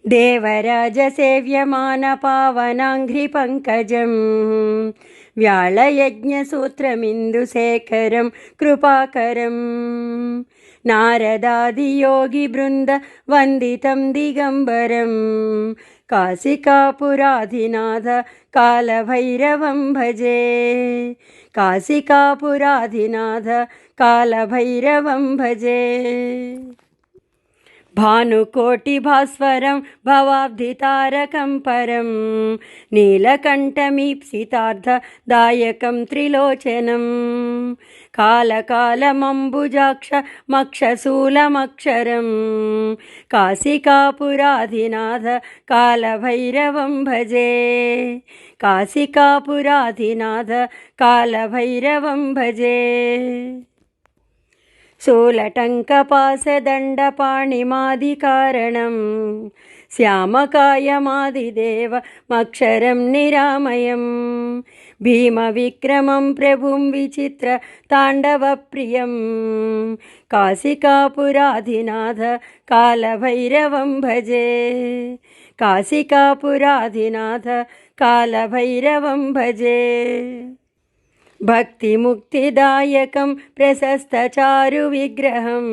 देवराजसेव्यमानपावनाङ्घ्रिपङ्कजम् व्याळयज्ञसूत्रमिन्दुशेखरं कृपाकरम् नारदादियोगिवृन्दवन्दितं दिगम्बरं काशिकापुराधिनाथ कालभैरवं भजे। काशिकापुराधिनाथ कालभैरवं भजे। भानुकोटिभास्वरं भवाब्धितारकं परं नीलकण्ठमीप्सितार्थदायकं त्रिलोचनं कालकालमम्बुजाक्षमक्षशूलमक्षरं काशिकापुराधिनाथ कालभैरवं भजे। काशिकापुराधिनाथ कालभैरवं भजे। शूलटङ्कपाशदण्डपाणिमादिकारणं श्यामकायमादिदेवमक्षरं निरामयं भीमविक्रमं प्रभुं विचित्रताण्डवप्रियं काशिकापुराधिनाथ कालभैरवं भजे। काशिकापुराधिनाथ कालभैरवं भजे। भक्तिमुक्तिदायकं प्रशस्तचारुविग्रहं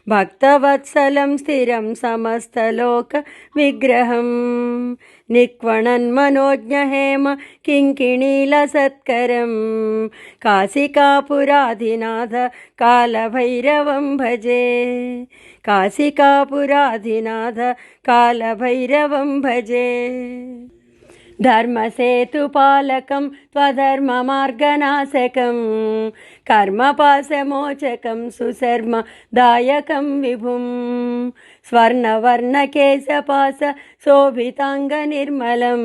भक्तवत्सलं स्थिरं समस्तलोकविग्रहं निक्वणन्मनोज्ञहेम किङ्किणीलसत्करं काशिकापुराधिनाथ कालभैरवं भजे। काशिकापुराधिनाथ कालभैरवं भजे। धर्मसेतुपालकं त्वधर्ममार्गनाशकं कर्मपाशमोचकं सुशर्मदायकं विभुं स्वर्णवर्णकेशपाशशोभिताङ्गनिर्मलं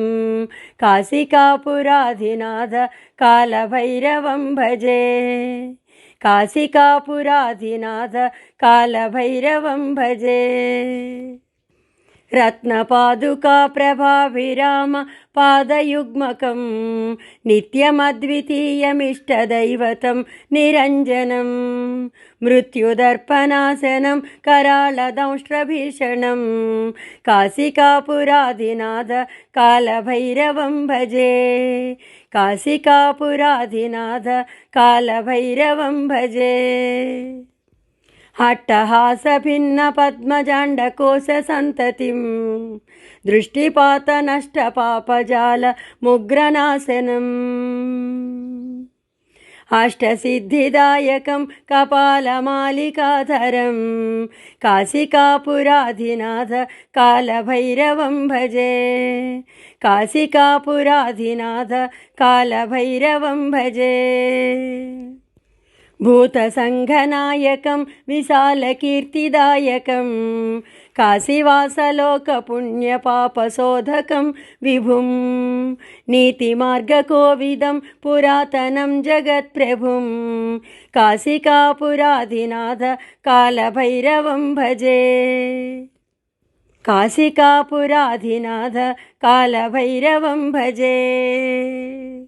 काशिकापुराधिनाथ कालभैरवं भजे। काशिकापुराधिनाथ कालभैरवं भजे। रत्नपादुकाप्रभाभिराम पादयुग्मकं नित्यमद्वितीयमिष्टदैवतं निरञ्जनं मृत्युदर्पणासनं कराळदंष्ट्रभीषणं काशिकापुराधिनाथ कालभैरवं भजे। काशिकापुराधिनाथ कालभैरवं भजे। अट्टहासभिन्नपद्मजाण्डकोशसन्ततिं दृष्टिपातनष्टपापजालमुग्रनाशनम् अष्टसिद्धिदायकं कपालमालिकाधरं काशिकापुराधिनाथ कालभैरवं भजे। काशिकापुराधिनाथ कालभैरवं भजे। भूतसङ्घनायकं विशालकीर्तिदायकं काशीवासलोकपुण्यपापशोधकं विभुं नीतिमार्गकोविदं पुरातनं जगत्प्रभुं काशिकापुराधिनाथ कालभैरवं भजे। काशिकापुराधिनाथ कालभैरवं भजे।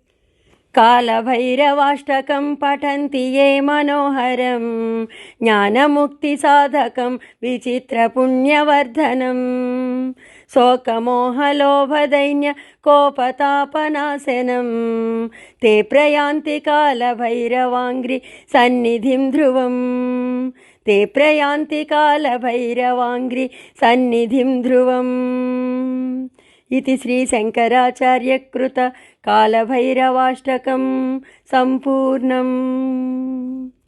कालभैरवाष्टकं पठन्ति ये मनोहरं ज्ञानमुक्तिसाधकं विचित्रपुण्यवर्धनं शोकमोहलोभदैन्यकोपतापनाशनं ते प्रयान्ति कालभैरवाङ्घ्रिसन्निधिं ध्रुवं ते प्रयान्ति कालभैरवाङ्घ्रिसन्निधिं ध्रुवम् इति श्रीशङ्कराचार्यकृत कालभैरवाष्टकं सम्पूर्णम्।